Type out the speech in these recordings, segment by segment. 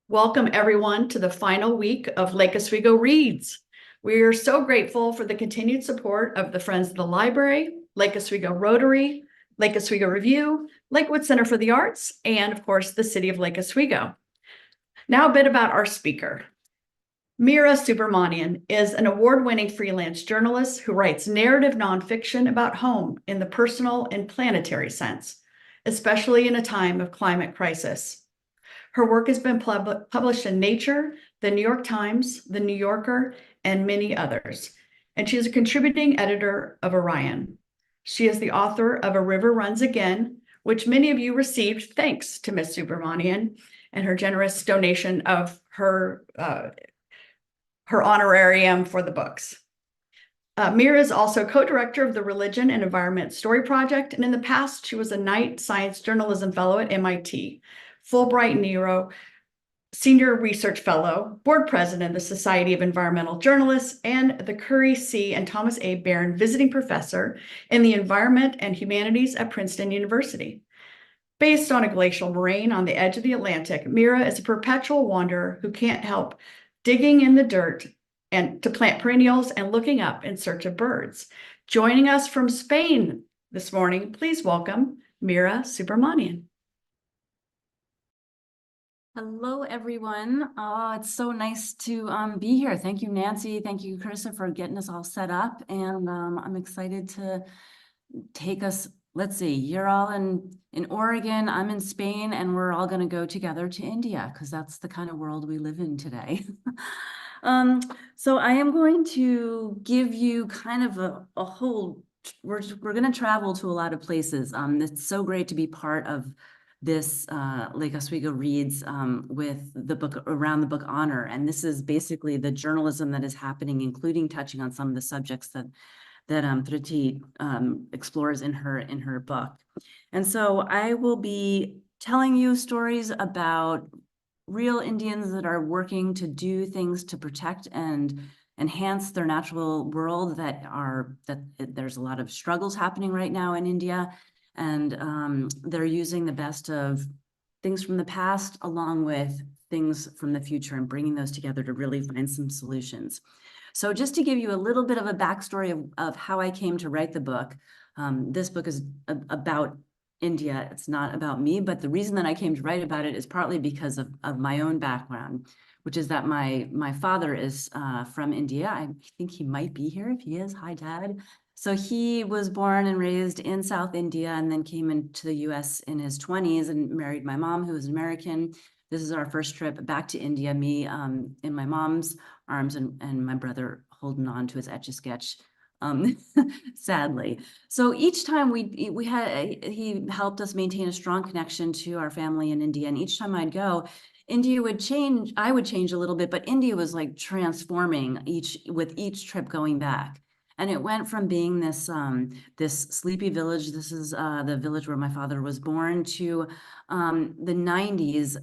Welcome everyone to the final week of Lake Oswego Reads. We are so grateful for the continued support of the Friends of the Library, Lake Oswego Rotary, Lake Oswego Review, Lakewood Center for the Arts, and of course, the City of Lake Oswego. Now a bit about our speaker. Meera Subramanian is an award-winning freelance journalist who writes narrative nonfiction about home in the personal and planetary sense, especially in a time of climate crisis. Her work has been published in Nature, the New York Times, the New Yorker, and many others. And she is a contributing editor of Orion. She is the author of A River Runs Again, which many of you received thanks to Ms. Subramanian and her generous donation of her honorarium for the books. Meera is also co-director of the Religion and Environment Story Project, and in the past, she was a Knight Science Journalism Fellow at MIT, Fulbright Nero Senior Research Fellow, Board President of the Society of Environmental Journalists, and the Curry C. and Thomas A. Barron Visiting Professor in the Environment and Humanities at Princeton University. Based on a glacial moraine on the edge of the Atlantic, Meera is a perpetual wanderer who can't help digging in the dirt and to plant perennials and looking up in search of birds. Joining us from Spain this morning, please welcome Meera Subramanian. Hello, everyone. Oh, it's so nice to be here. Thank you, Nancy. Thank you, Carissa, for getting us all set up. And I'm excited to take us, let's see, you're all in Oregon, I'm in Spain, and we're all going to go together to India because that's the kind of world we live in today. So I am going to give you kind of a whole, we're going to travel to a lot of places. It's so great to be part of this Lake Oswego Reads with the book Around the Book Honor. And this is basically the journalism that is happening, including touching on some of the subjects that Thriti explores in her book. And so I will be telling you stories about real Indians that are working to do things to protect and enhance their natural world that there's a lot of struggles happening right now in India. And they're using the best of things from the past along with things from the future and bringing those together to really find some solutions. So just to give you a little bit of a backstory of how I came to write the book, this book is about India. It's not about me, but the reason that I came to write about it is partly because of my own background, which is that my father is from India. I think he might be here. If he is, hi, Dad. So he was born and raised in South India and then came into the US in his 20s and married my mom, who was an American. This is our first trip back to India, me in my mom's arms and my brother holding on to his Etch-a-Sketch, sadly. So each time he helped us maintain a strong connection to our family in India. And each time I'd go, India would change, I would change a little bit, but India was like transforming with each trip going back. And it went from being this sleepy village, this is the village where my father was born, to the 90s.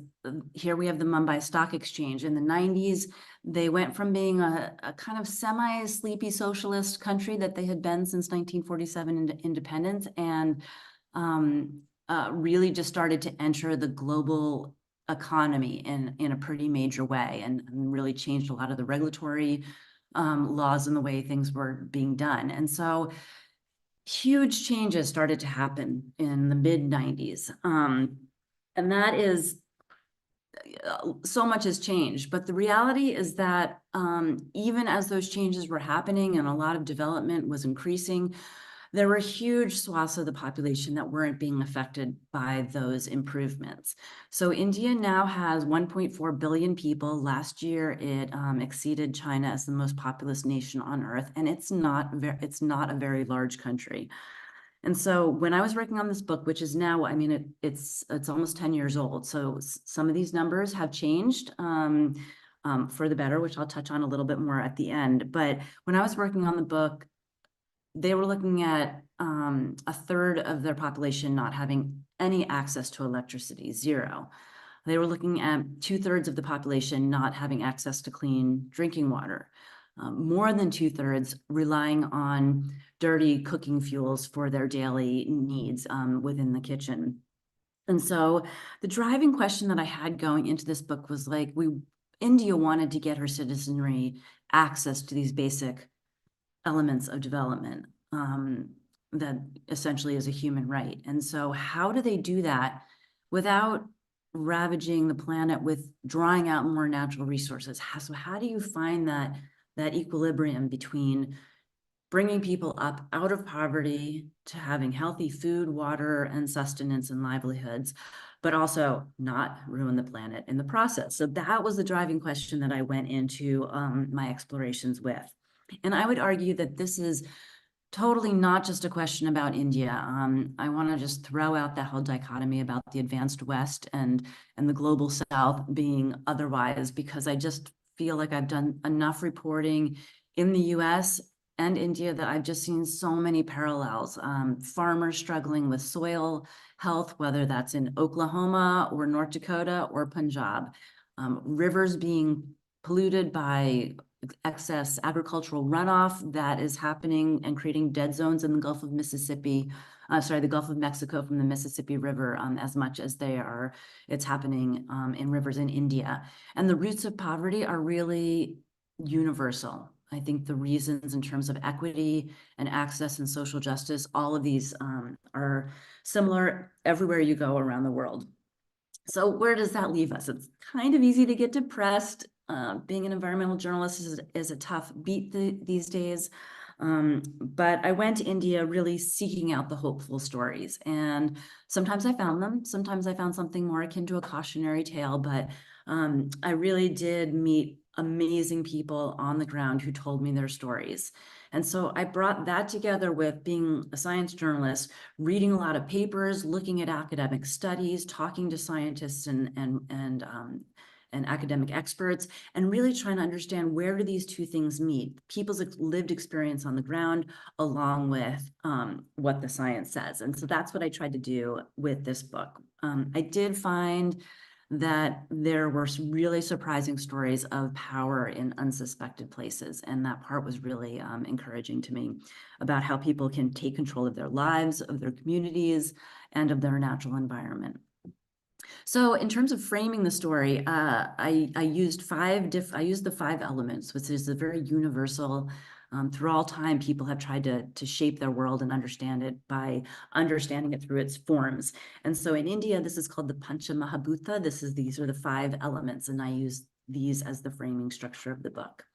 Here we have the Mumbai Stock Exchange. In the 90s, they went from being a kind of semi-sleepy socialist country that they had been since 1947 independence, and really just started to enter the global economy in a pretty major way, and really changed a lot of the regulatory laws and the way things were being done. And so huge changes started to happen in the mid-90s. And that is, so much has changed. But the reality is that even as those changes were happening and a lot of development was increasing, there were huge swaths of the population that weren't being affected by those improvements. So India now has 1.4 billion people. Last year, it exceeded China as the most populous nation on earth, and it's not a very large country. And so when I was working on this book, which is now, I mean, it's almost 10 years old. So some of these numbers have changed for the better, which I'll touch on a little bit more at the end. But when I was working on the book, they were looking at a third of their population not having any access to electricity, zero. They were looking at 2/3 of the population not having access to clean drinking water. More than 2/3 relying on dirty cooking fuels for their daily needs within the kitchen. And so the driving question that I had going into this book was like, India wanted to get her citizenry access to these basic elements of development that essentially is a human right. And so how do they do that without ravaging the planet with drawing out more natural resources? So how do you find that equilibrium between bringing people up out of poverty to having healthy food, water, and sustenance and livelihoods, but also not ruin the planet in the process? So that was the driving question that I went into my explorations with. And I would argue that this is totally not just a question about India. I want to just throw out that whole dichotomy about the advanced West and the global South being otherwise, because I just feel like I've done enough reporting in the US and India that I've just seen so many parallels. Farmers struggling with soil health, whether that's in Oklahoma or North Dakota or Punjab. Rivers being polluted by excess agricultural runoff that is happening and creating dead zones in the Gulf of Mississippi, the Gulf of Mexico from the Mississippi River, as much as it's happening in rivers in India. And the roots of poverty are really universal. I think the reasons in terms of equity and access and social justice, all of these are similar everywhere you go around the world. So where does that leave us? It's kind of easy to get depressed. Being an environmental journalist is a tough beat these days. But I went to India really seeking out the hopeful stories. And sometimes I found them. Sometimes I found something more akin to a cautionary tale. But I really did meet amazing people on the ground who told me their stories. And so I brought that together with being a science journalist, reading a lot of papers, looking at academic studies, talking to scientists and academic experts, and really trying to understand, where do these two things meet? People's lived experience on the ground along with what the science says. And so that's what I tried to do with this book. I did find that there were some really surprising stories of power in unsuspected places. And that part was really encouraging to me, about how people can take control of their lives, of their communities, and of their natural environment. So in terms of framing the story, I used the 5 elements, which is a very universal. Through all time, people have tried to shape their world and understand it by understanding it through its forms. And so in India, this is called the Pancha Mahabhuta. These are the 5 elements, and I use these as the framing structure of the book: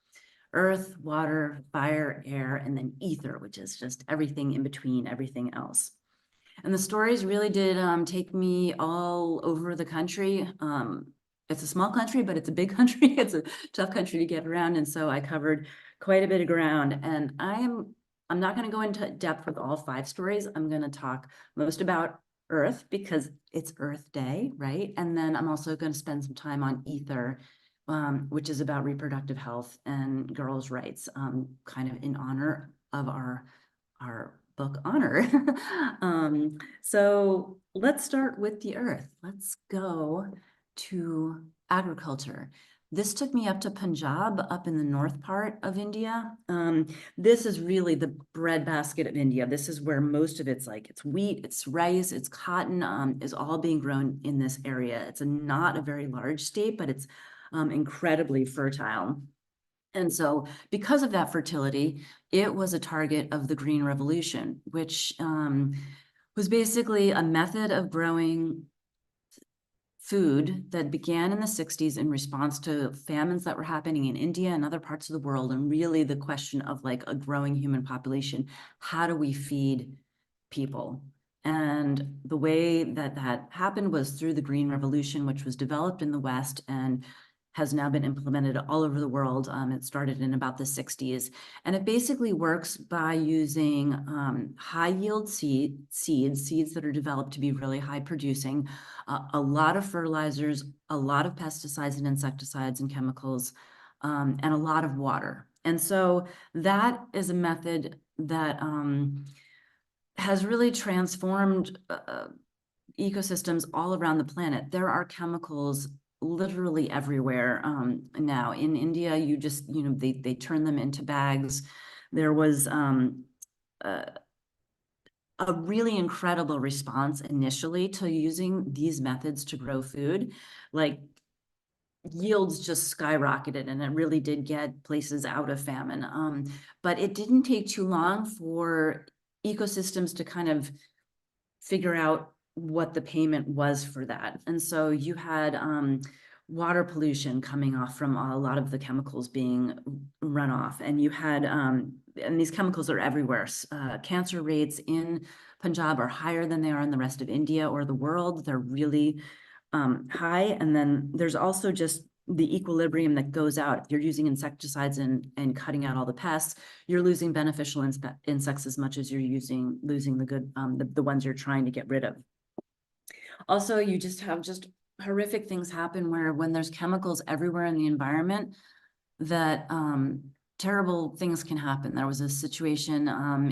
earth, water, fire, air, and then ether, which is just everything in between, everything else. And the stories really did take me all over the country. It's a small country, but it's a big country. It's a tough country to get around. And so I covered quite a bit of ground. And I'm not going to go into depth with all 5 stories. I'm going to talk most about Earth because it's Earth Day, right? And then I'm also going to spend some time on Ether, which is about reproductive health and girls' rights, kind of in honor of our book Honor. So let's start with the earth. Let's go to agriculture. This took me up to Punjab, up in the north part of India. This is really the breadbasket of India. This is where most of it's wheat, it's rice, it's cotton, is all being grown in this area. It's not a very large state, but it's incredibly fertile. And so because of that fertility, it was a target of the Green Revolution, which was basically a method of growing food that began in the 60s in response to famines that were happening in India and other parts of the world. And really the question of like a growing human population, how do we feed people? And the way that happened was through the Green Revolution, which was developed in the West and has now been implemented all over the world. It started in about the 60s. And it basically works by using high yield seeds that are developed to be really high producing, a lot of fertilizers, a lot of pesticides and insecticides and chemicals, and a lot of water. And so that is a method that has really transformed ecosystems all around the planet. There are chemicals literally everywhere now. In India, they turn them into bags. There was a really incredible response initially to using these methods to grow food. Like yields just skyrocketed and it really did get places out of famine. But it didn't take too long for ecosystems to kind of figure out what the payment was for that. And so you had water pollution coming off from a lot of the chemicals being run off. And you had, and these chemicals are everywhere. Cancer rates in Punjab are higher than they are in the rest of India or the world. They're really high. And then there's also just the equilibrium that goes out. If you're using insecticides and cutting out all the pests, you're losing beneficial insects as much as you're losing the good, the ones you're trying to get rid of. Also, you just have just horrific things happen where when there's chemicals everywhere in the environment, that terrible things can happen. There was a situation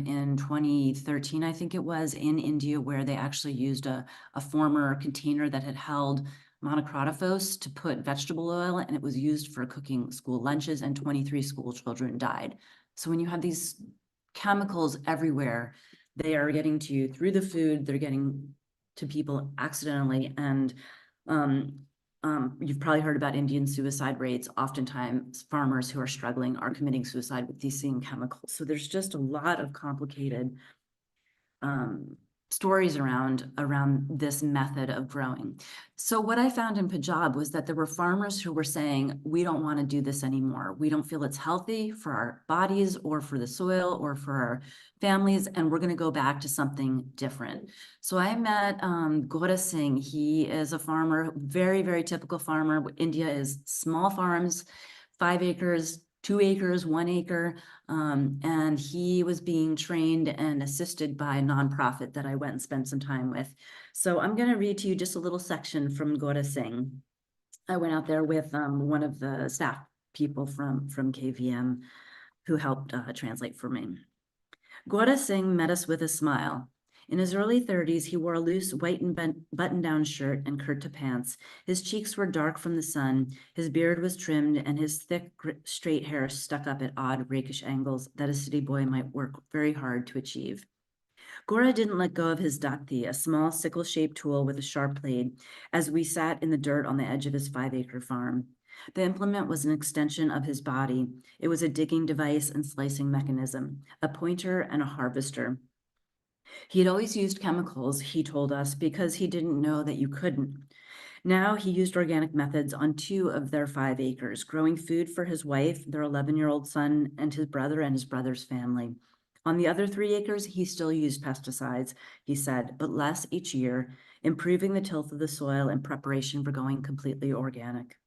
in 2013, I think it was, in India, where they actually used a former container that had held monocrotophos to put vegetable oil, and it was used for cooking school lunches, and 23 school children died. So when you have these chemicals everywhere, they are getting to you through the food, they're getting to people accidentally, and you've probably heard about Indian suicide rates. Oftentimes, farmers who are struggling are committing suicide with these same chemicals. So there's just a lot of complicated stories around this method of growing. So what I found in Punjab was that there were farmers who were saying, we don't want to do this anymore. We don't feel it's healthy for our bodies or for the soil or for our families, and we're going to go back to something different. So I met Gora Singh. He is a farmer, very, very typical farmer. India is small farms, 5 acres, 2 acres, 1 acre. And he was being trained and assisted by a nonprofit that I went and spent some time with. So I'm going to read to you just a little section from Gora Singh. I went out there with one of the staff people from KVM who helped translate for me. Gora Singh met us with a smile. In his early 30s, he wore a loose white and button-down shirt and kurta pants. His cheeks were dark from the sun, his beard was trimmed, and his thick, straight hair stuck up at odd, rakish angles that a city boy might work very hard to achieve. Gora didn't let go of his dati, a small sickle-shaped tool with a sharp blade, as we sat in the dirt on the edge of his 5-acre farm. The implement was an extension of his body. It was a digging device and slicing mechanism, a pointer and a harvester. He had always used chemicals, he told us, because he didn't know that you couldn't. Now he used organic methods on 2 of their 5 acres, growing food for his wife, their 11-year-old son, and his brother's family. On the other 3 acres, he still used pesticides, he said, but less each year, improving the tilth of the soil in preparation for going completely organic.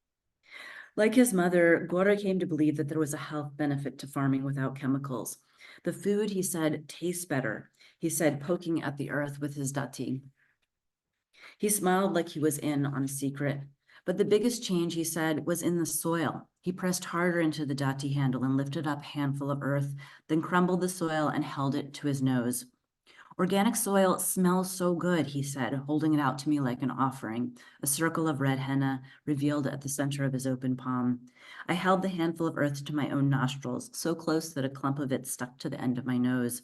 Like his mother, Gora came to believe that there was a health benefit to farming without chemicals. The food, he said, tastes better, he said, poking at the earth with his dati. He smiled like he was in on a secret. But the biggest change, he said, was in the soil. He pressed harder into the dati handle and lifted up a handful of earth, then crumbled the soil and held it to his nose. Organic soil smells so good, he said, holding it out to me like an offering, a circle of red henna revealed at the center of his open palm. I held the handful of earth to my own nostrils, so close that a clump of it stuck to the end of my nose.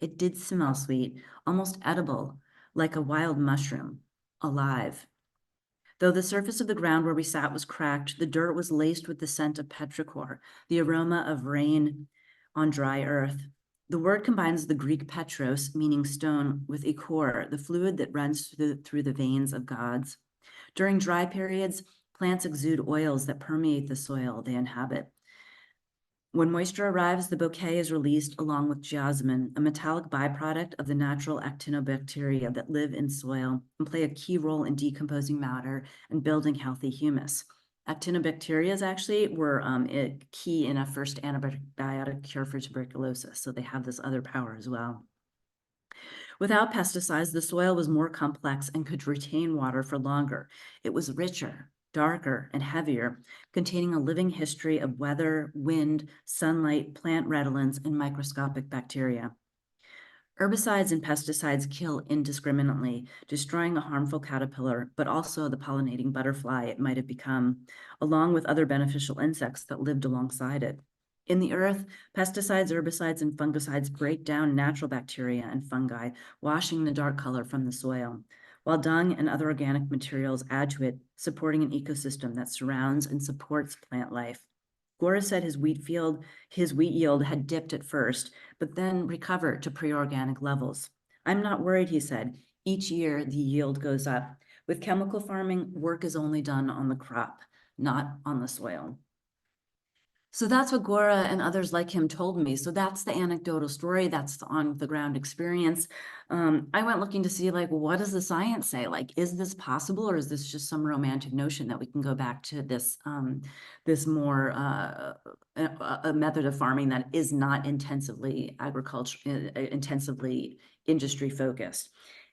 It did smell sweet, almost edible, like a wild mushroom, alive. Though the surface of the ground where we sat was cracked, the dirt was laced with the scent of petrichor, the aroma of rain on dry earth. The word combines the Greek petros, meaning stone, with ichor, the fluid that runs through the veins of gods. During dry periods, plants exude oils that permeate the soil they inhabit. When moisture arrives, the bouquet is released along with jasmine, a metallic byproduct of the natural actinobacteria that live in soil and play a key role in decomposing matter and building healthy humus. Actinobacteria actually were key in a first antibiotic cure for tuberculosis, so they have this other power as well. Without pesticides, the soil was more complex and could retain water for longer. It was richer, darker, and heavier, containing a living history of weather, wind, sunlight, plant redolence, and microscopic bacteria. Herbicides and pesticides kill indiscriminately, destroying a harmful caterpillar, but also the pollinating butterfly it might have become, along with other beneficial insects that lived alongside it. In the earth, pesticides, herbicides, and fungicides break down natural bacteria and fungi, washing the dark color from the soil, while dung and other organic materials add to it, supporting an ecosystem that surrounds and supports plant life. Gora said his wheat yield had dipped at first, but then recovered to pre-organic levels. I'm not worried, he said. Each year, the yield goes up. With chemical farming, work is only done on the crop, not on the soil. So that's what Gora and others like him told me. So that's the anecdotal story. That's the on the ground experience. I went looking to see, like, what does the science say? Like, is this possible, or is this just some romantic notion that we can go back to this this more a method of farming that is not intensively intensively industry focused?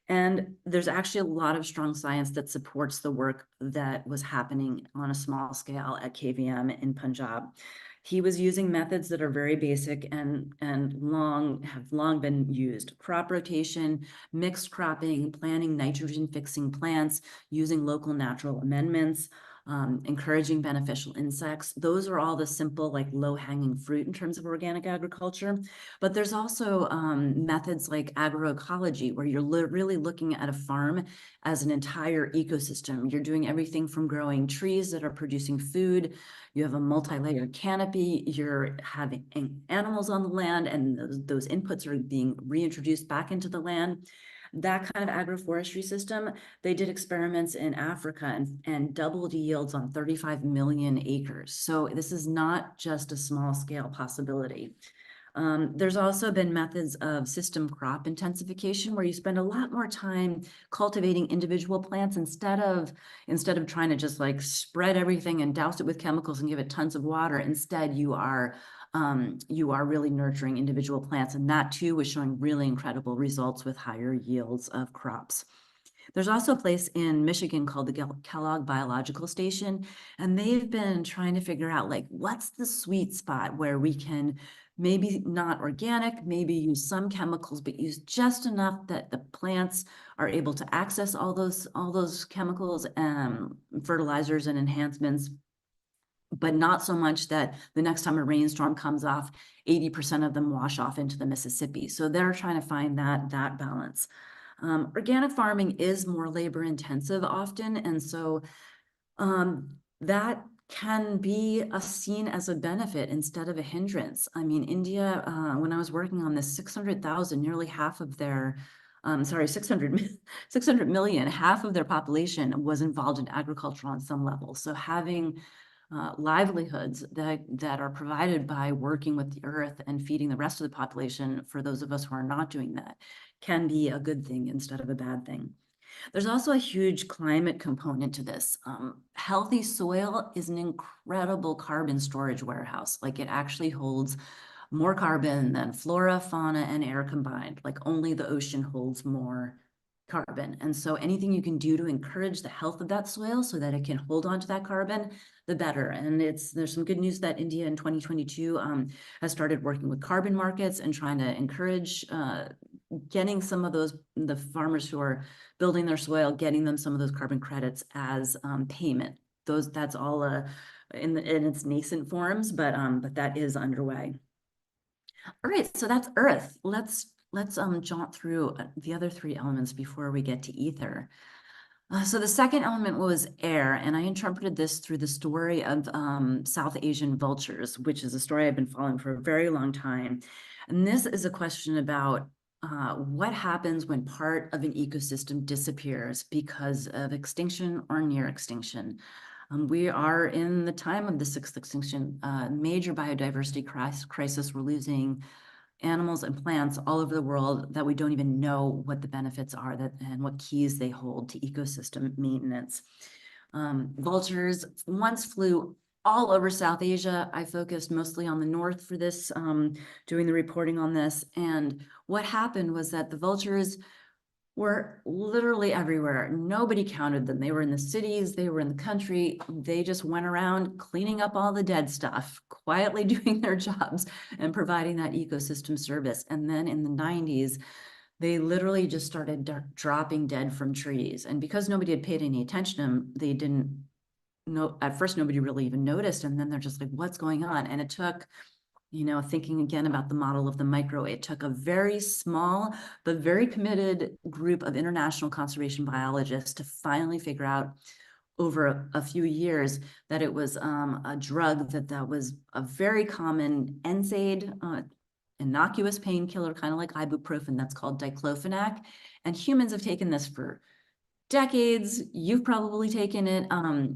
And there's actually a lot of strong science that supports the work that was happening on a small scale at KVM in Punjab. He was using methods that are very basic and have long been used. Crop rotation, mixed cropping, planting nitrogen fixing plants, using local natural amendments, encouraging beneficial insects. Those are all the simple, like, low-hanging fruit in terms of organic agriculture. But there's also methods like agroecology, where you're really looking at a farm as an entire ecosystem. You're doing everything from growing trees that are producing food. You have a multi-layered canopy. You're having animals on the land, and those inputs are being reintroduced back into the land. That kind of agroforestry system, they did experiments in Africa and doubled yields on 35 million acres. So this is not just a small scale possibility. There's also been methods of system crop intensification, where you spend a lot more time cultivating individual plants instead of trying to just, like, spread everything and douse it with chemicals and give it tons of water. Instead, you are really nurturing individual plants, and that too was showing really incredible results with higher yields of crops. There's also a place in Michigan called the Kellogg Biological Station, and they've been trying to figure out, like, what's the sweet spot where we can maybe not organic, maybe use some chemicals, but use just enough that the plants are able to access all those chemicals and fertilizers and enhancements, but not so much that the next time a rainstorm comes off, 80% of them wash off into the Mississippi. So they're trying to find that balance. Organic farming is more labor intensive often, and so that can be seen as a benefit instead of a hindrance. I mean, India, when I was working on this, 600,000, nearly half of their, 600 million, half of their population was involved in agriculture on some level. So having livelihoods that are provided by working with the earth and feeding the rest of the population, for those of us who are not doing that, can be a good thing instead of a bad thing. There's also a huge climate component to this. Healthy soil is an incredible carbon storage warehouse. Like, it actually holds more carbon than flora, fauna, and air combined. Like, only the ocean holds more carbon. And so anything you can do to encourage the health of that soil so that it can hold on to that carbon, the better. And there's some good news that India in 2022 has started working with carbon markets and trying to encourage getting some of the farmers who are building their soil, getting them some of those carbon credits as payment. That's all in its nascent forms, but that is underway. All right, so that's earth. Let's jaunt through the other three elements before we get to ether. So the second element was air, and I interpreted this through the story of South Asian vultures, which is a story I've been following for a very long time. And this is a question about what happens when part of an ecosystem disappears because of extinction or near extinction. We are in the time of the sixth extinction, major biodiversity crisis. We're losing animals and plants all over the world that we don't even know what the benefits are and what keys they hold to ecosystem maintenance. Vultures once flew all over South Asia. I focused mostly on the north for this, doing the reporting on this. And what happened was that the vultures were literally everywhere. Nobody counted them. They were in the cities, they were in the country. They just went around cleaning up all the dead stuff, quietly doing their jobs and providing that ecosystem service. And then in the 90s, they literally just started dropping dead from trees. And because nobody had paid any attention to them, they didn't know. At first, nobody really even noticed. And then they're just like, what's going on? And it took You know, thinking again about the model of the micro, it took a very small but very committed group of international conservation biologists to finally figure out over a few years that it was a drug that was a very common NSAID, innocuous painkiller, kind of like ibuprofen, that's called diclofenac. And humans have taken this for decades. You've probably taken it.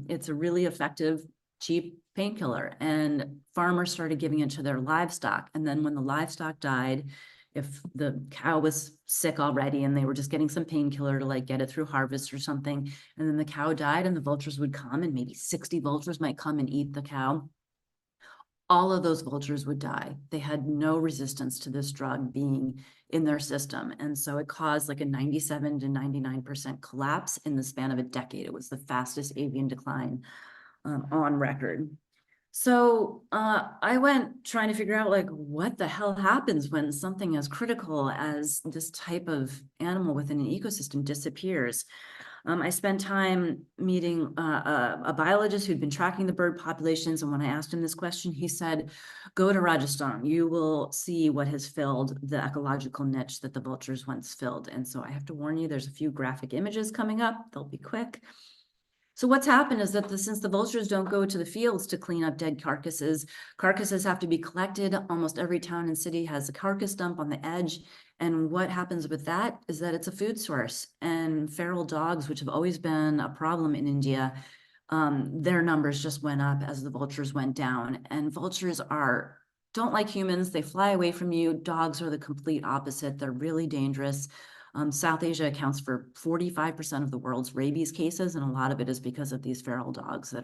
It's a really effective, cheap painkiller. And farmers started giving it to their livestock. And then when the livestock died, if the cow was sick already and they were just getting some painkiller to like get it through harvest or something, and then the cow died and the vultures would come and maybe 60 vultures might come and eat the cow, all of those vultures would die. They had no resistance to this drug being in their system. And so it caused like a 97 to 99% collapse in the span of a decade. It was the fastest avian decline on record. So I went trying to figure out like what the hell happens when something as critical as this type of animal within an ecosystem disappears. I spent time meeting a biologist who'd been tracking the bird populations. And when I asked him this question, he said, go to Rajasthan. You will see what has filled the ecological niche that the vultures once filled. And so I have to warn you, there's a few graphic images coming up. They'll be quick. So what's happened is that since the vultures don't go to the fields to clean up dead carcasses, carcasses have to be collected. Almost every town and city has a carcass dump on the edge. And what happens with that is that it's a food source. And feral dogs, which have always been a problem in India, their numbers just went up as the vultures went down. And vultures don't like humans. They fly away from you. Dogs are the complete opposite. They're really dangerous. South Asia accounts for 45% of the world's rabies cases, and a lot of it is because of these feral dogs that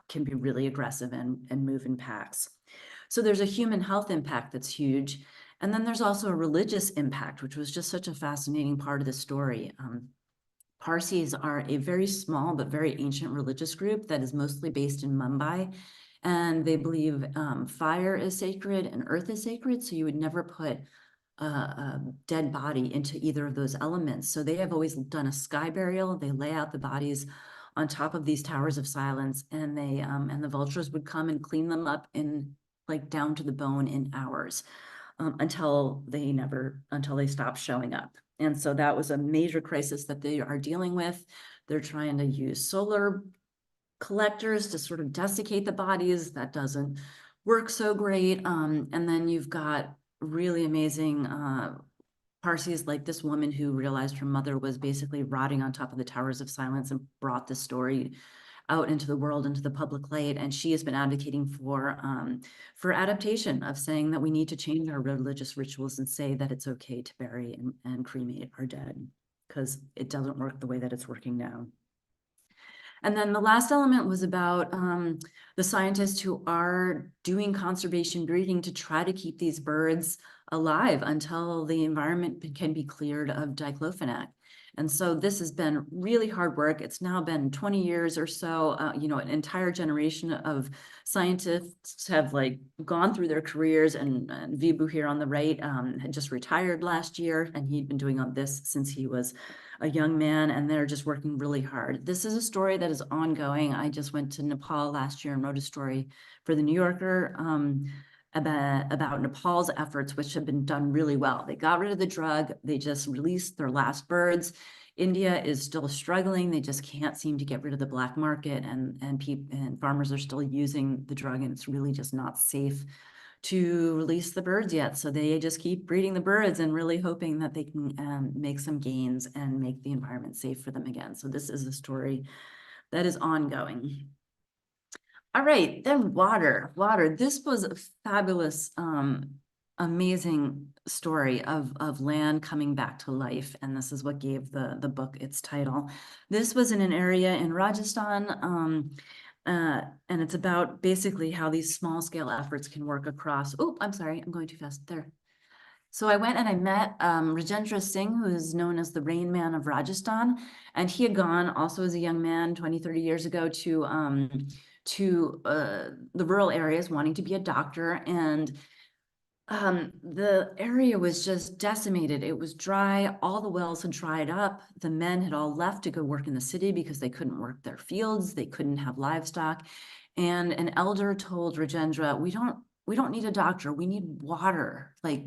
can be really aggressive and move in packs. So there's a human health impact that's huge. And then there's also a religious impact, which was just such a fascinating part of the story. Parsis are a very small but very ancient religious group that is mostly based in Mumbai. And they believe fire is sacred and earth is sacred. So you would never put a dead body into either of those elements. So they have always done a sky burial. They lay out the bodies on top of these towers of silence, and the vultures would come and clean them up in like down to the bone in hours until they stop showing up. And so that was a major crisis that they are dealing with. They're trying to use solar collectors to sort of desiccate the bodies. That doesn't work so great. And then you've got really amazing Parsis, like this woman who realized her mother was basically rotting on top of the towers of silence and brought the story out into the world, into the public light. And she has been advocating for adaptation, of saying that we need to change our religious rituals and say that it's okay to bury and cremate our dead, because it doesn't work the way that it's working now. And then the last element was about the scientists who are doing conservation breeding to try to keep these birds alive until the environment can be cleared of diclofenac. And so this has been really hard work. It's now been 20 years or so. An entire generation of scientists have like gone through their careers, and Vibhu here on the right had just retired last year, and he'd been doing this since he was a young man, and they're just working really hard. This is a story that is ongoing. I just went to Nepal last year and wrote a story for the New Yorker about Nepal's efforts, which have been done really well. They got rid of the drug. They just released their last birds. India is still struggling. They just can't seem to get rid of the black market, and farmers are still using the drug, and it's really just not safe to release the birds yet. So they just keep breeding the birds and really hoping that they can make some gains and make the environment safe for them again. So this is a story that is ongoing. All right, then water. This was a fabulous, amazing story of land coming back to life. And this is what gave the book its title. This was in an area in Rajasthan, and it's about basically how these small scale efforts can work across. Oh, I'm sorry, I'm going too fast there. So I went and I met Rajendra Singh, who is known as the Rain Man of Rajasthan. And he had gone also as a young man 20, 30 years ago to the rural areas wanting to be a doctor. And the area was just decimated. It was dry. All the wells had dried up. The men had all left to go work in the city because they couldn't work their fields. They couldn't have livestock. And an elder told Rajendra, we don't we don't need a doctor, we need water. Like,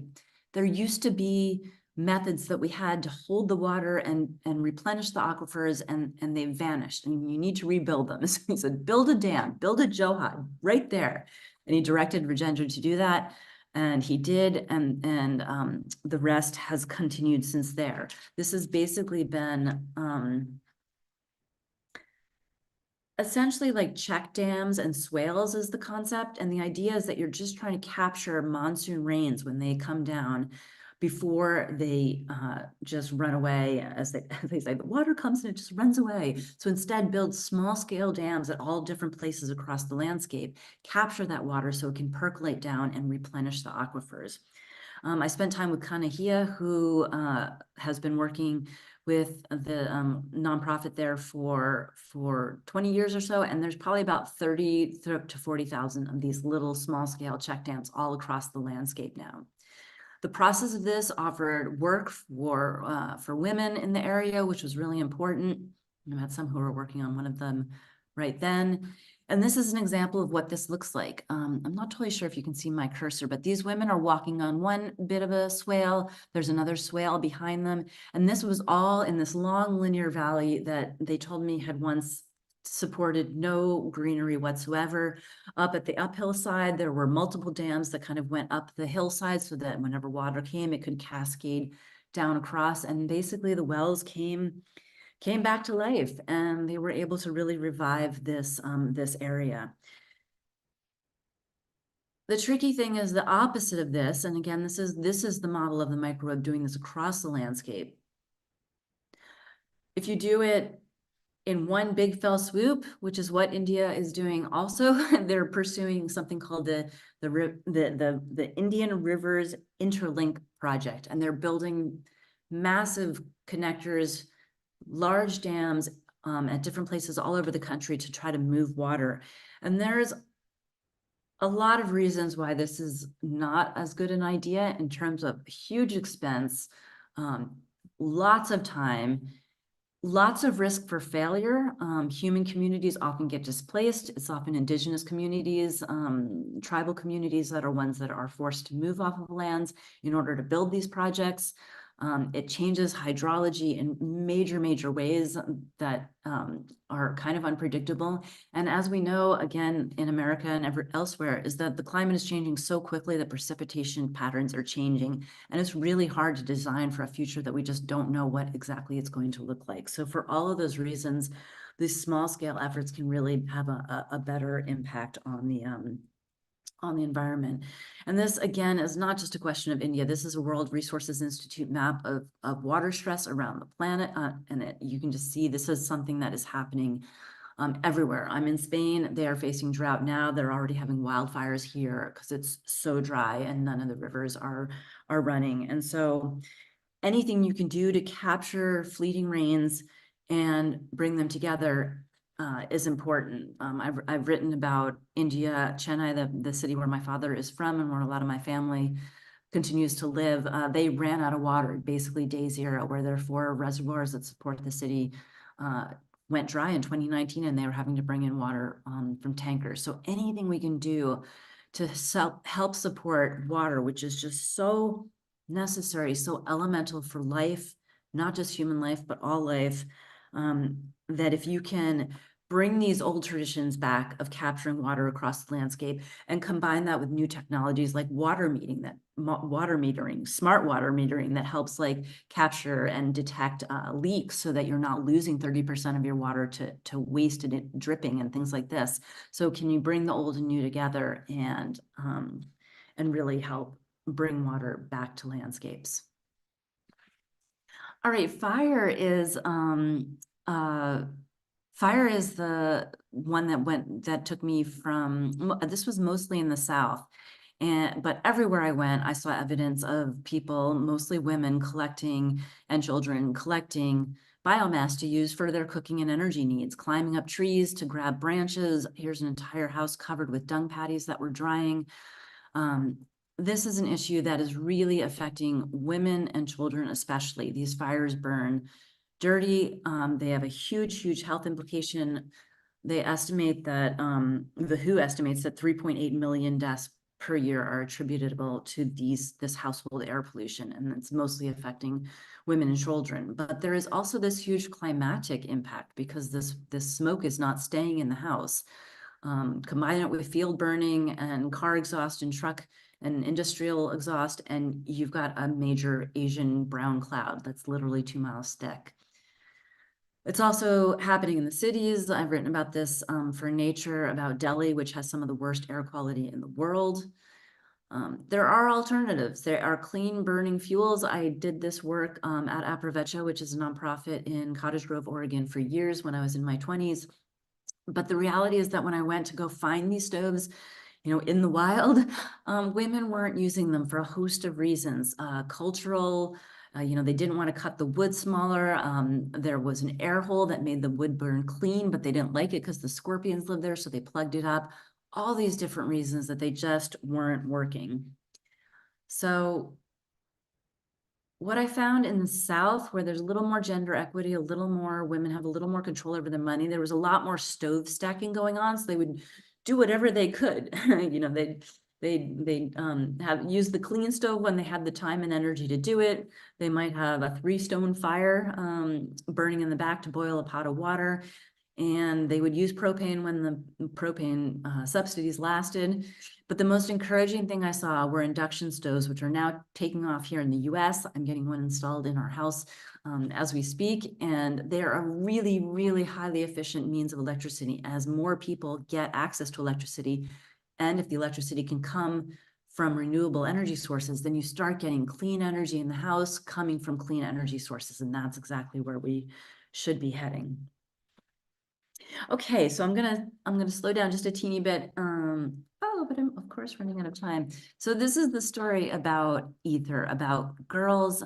there used to be methods that we had to hold the water and replenish the aquifers, and they've vanished, and you need to rebuild them. So he said, build a dam, build a Johad right there. And he directed Rajendra to do that. And he did, and the rest has continued since there. This has basically been essentially like check dams and swales is the concept. And the idea is that you're just trying to capture monsoon rains when they come down before they just run away. As they say, the water comes and it just runs away. So instead, build small scale dams at all different places across the landscape, capture that water so it can percolate down and replenish the aquifers. I spent time with Kanahia, who has been working with the nonprofit there for 20 years or so, and there's probably about 30 to 40,000 of these little small scale check dams all across the landscape now. The process of this offered work for women in the area, which was really important. I had some who were working on one of them right then. And this is an example of what this looks like. I'm not totally sure if you can see my cursor, but these women are walking on one bit of a swale. There's another swale behind them. And this was all in this long linear valley that they told me had once supported no greenery whatsoever. Up at the uphill side, there were multiple dams that kind of went up the hillside so that whenever water came, it could cascade down across. And basically the wells came back to life, and they were able to really revive this area. The tricky thing is the opposite of this, and again, this is the model of the microbe doing this across the landscape. If you do it in one big fell swoop, which is what India is doing also, they're pursuing something called the Indian Rivers Interlink Project, and they're building massive connectors, large dams at different places all over the country to try to move water. And there's a lot of reasons why this is not as good an idea in terms of huge expense, lots of time, lots of risk for failure. Human communities often get displaced. It's often indigenous communities, tribal communities that are ones that are forced to move off of lands in order to build these projects. It changes hydrology in major ways that are kind of unpredictable. And as we know, again, in America and elsewhere, is that the climate is changing so quickly that precipitation patterns are changing. And it's really hard to design for a future that we just don't know what exactly it's going to look like. So for all of those reasons, these small scale efforts can really have a better impact on the environment. And this, again, is not just a question of India. This is a World Resources Institute map of water stress around the planet. You can just see this is something that is happening everywhere. I'm in Spain. They are facing drought now. They're already having wildfires here because it's so dry and none of the rivers are running. And so anything you can do to capture fleeting rains and bring them together is important. I've written about India, Chennai, the city where my father is from and where a lot of my family continues to live. They ran out of water, basically day zero, where their 4 reservoirs that support the city went dry in 2019, and they were having to bring in water from tankers. So anything we can do to help support water, which is just so necessary, so elemental for life, not just human life, but all life, that if you can bring these old traditions back of capturing water across the landscape and combine that with new technologies like smart water metering that helps like capture and detect leaks so that you're not losing 30% of your water to wasted dripping and things like this. So can you bring the old and new together and really help bring water back to landscapes? All right, fire is the one that took me from, this was mostly in the South. But everywhere I went, I saw evidence of people, mostly women, and children collecting biomass to use for their cooking and energy needs, climbing up trees to grab branches. Here's an entire house covered with dung patties that were drying. This is an issue that is really affecting women and children, especially. These fires burn dirty. They have a huge health implication. They estimate that, the WHO estimates that 3.8 million deaths per year are attributable to this household air pollution, and it's mostly affecting women and children. But there is also this huge climatic impact because this smoke is not staying in the house. Combine it with field burning and car exhaust and truck and industrial exhaust, and you've got a major Asian brown cloud that's literally 2 miles thick. It's also happening in the cities. I've written about this for Nature, about Delhi, which has some of the worst air quality in the world. There are alternatives. There are clean burning fuels. I did this work at Aprovecha, which is a nonprofit in Cottage Grove, Oregon, for years when I was in my 20s. But the reality is that when I went to go find these stoves, in the wild, women weren't using them for a host of reasons. Cultural, they didn't want to cut the wood smaller. There was an air hole that made the wood burn clean, but they didn't like it because the scorpions lived there, so they plugged it up. All these different reasons that they just weren't working. So what I found in the South, where there's a little more gender equity, a little more women have a little more control over their money, there was a lot more stove stacking going on. So they would do whatever they could. They'd have used the clean stove when they had the time and energy to do it. They might have a 3-stone fire burning in the back to boil a pot of water. And they would use propane when the propane subsidies lasted. But the most encouraging thing I saw were induction stoves, which are now taking off here in the US. I'm getting one installed in our house as we speak. And they're a really, really highly efficient means of electricity as more people get access to electricity. And if the electricity can come from renewable energy sources, then you start getting clean energy in the house coming from clean energy sources. And that's exactly where we should be heading. Okay, so I'm gonna slow down just a teeny bit. But I'm of course running out of time. So this is the story about Ether, about girls.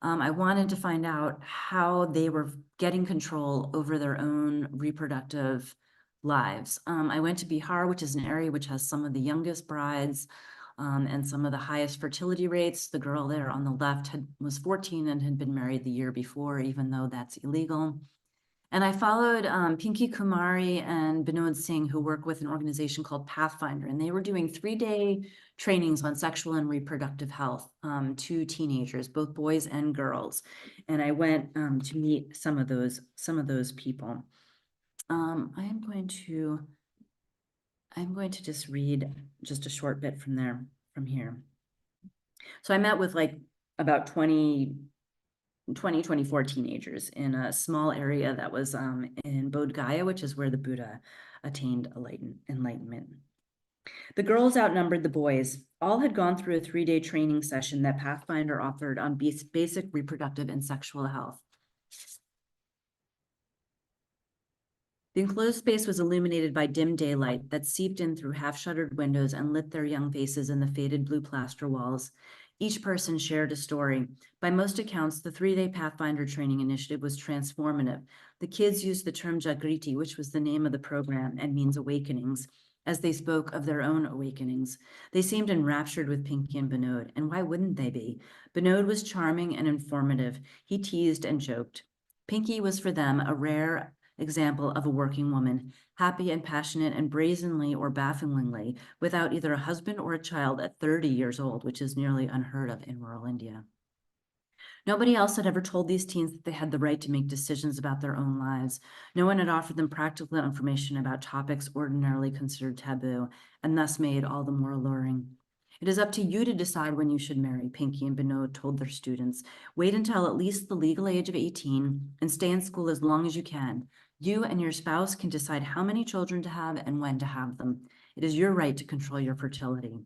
I wanted to find out how they were getting control over their own reproductive lives. I went to Bihar, which is an area which has some of the youngest brides and some of the highest fertility rates. The girl there on the left was 14 and had been married the year before, even though that's illegal. And I followed Pinky Kumari and Binod Singh, who work with an organization called Pathfinder, and they were doing 3-day trainings on sexual and reproductive health to teenagers, both boys and girls. And I went to meet some of those people. I'm going to just read just a short bit from here. So I met with about 24 teenagers in a small area that was in Bodh Gaya, which is where the Buddha attained enlightenment. The girls outnumbered the boys. All had gone through a 3-day training session that Pathfinder offered on basic reproductive and sexual health. The enclosed space was illuminated by dim daylight that seeped in through half-shuttered windows and lit their young faces in the faded blue plaster walls. Each person shared a story. By most accounts, the 3-day Pathfinder training initiative was transformative. The kids used the term Jagriti, which was the name of the program and means awakenings, as they spoke of their own awakenings. They seemed enraptured with Pinky and Binod, and why wouldn't they be? Binod was charming and informative. He teased and joked. Pinky was for them a rare example of a working woman, happy and passionate and brazenly or bafflingly, without either a husband or a child at 30 years old, which is nearly unheard of in rural India. Nobody else had ever told these teens that they had the right to make decisions about their own lives. No one had offered them practical information about topics ordinarily considered taboo, and thus made all the more alluring. It is up to you to decide when you should marry, Pinky and Binod told their students. Wait until at least the legal age of 18 and stay in school as long as you can. You and your spouse can decide how many children to have and when to have them. It is your right to control your fertility.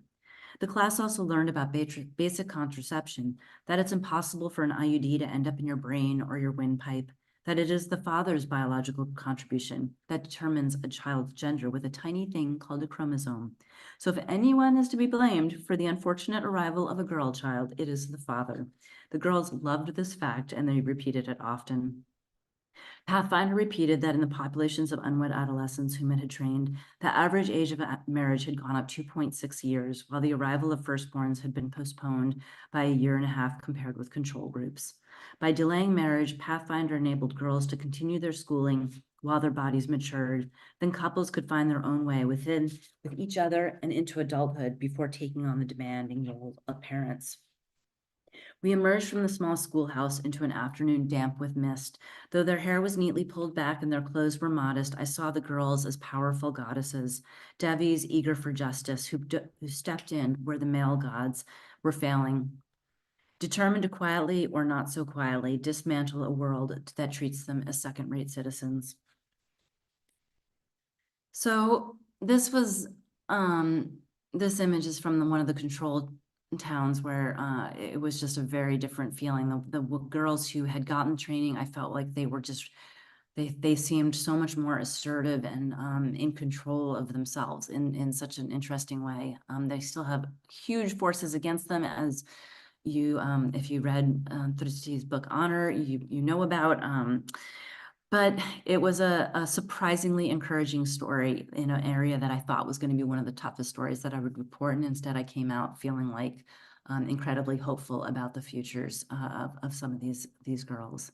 The class also learned about basic contraception, that it's impossible for an IUD to end up in your brain or your windpipe, that it is the father's biological contribution that determines a child's gender with a tiny thing called a chromosome. So if anyone is to be blamed for the unfortunate arrival of a girl child, it is the father. The girls loved this fact and they repeated it often. Pathfinder repeated that in the populations of unwed adolescents whom it had trained, the average age of marriage had gone up 2.6 years, while the arrival of firstborns had been postponed by 1.5 years compared with control groups. By delaying marriage, Pathfinder enabled girls to continue their schooling while their bodies matured. Then couples could find their own way with each other and into adulthood before taking on the demanding role of parents. We emerged from the small schoolhouse into an afternoon damp with mist. Though their hair was neatly pulled back and their clothes were modest, I saw the girls as powerful goddesses, Devis eager for justice, who stepped in where the male gods were failing, determined to quietly or not so quietly dismantle a world that treats them as second-rate citizens. So this was, this image is from one of the controlled towns where it was just a very different feeling. The girls who had gotten training, I felt like they were just, they seemed so much more assertive and in control of themselves in such an interesting way. They still have huge forces against them, as you, if you read Trici's book Honor, you know about. But it was a surprisingly encouraging story in an area that I thought was going to be one of the toughest stories that I would report. And instead I came out feeling like incredibly hopeful about the futures of some of these girls.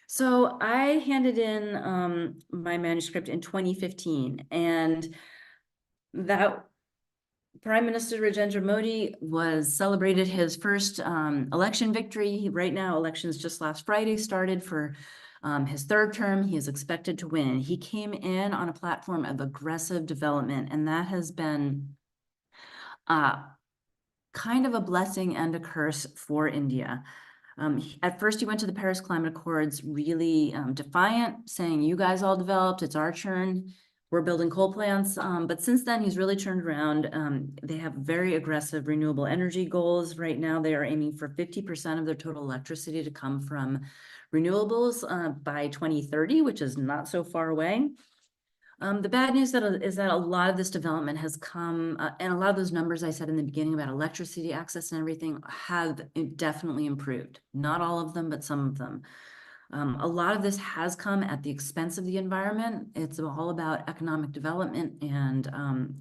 So I handed in my manuscript in 2015, and that Prime Minister Rajendra Modi celebrated his first election victory. Right now, elections just last Friday started for his third term. He is expected to win. He came in on a platform of aggressive development, and that has been kind of a blessing and a curse for India. At first, he went to the Paris Climate Accords really defiant, saying, you guys all developed, it's our turn. We're building coal plants. But since then, he's really turned around. They have very aggressive renewable energy goals. Right now, they are aiming for 50% of their total electricity to come from renewables by 2030, which is not so far away. The bad news is that a lot of this development has come, and a lot of those numbers I said in the beginning about electricity access and everything have definitely improved. Not all of them, but some of them. A lot of this has come at the expense of the environment. It's all about economic development and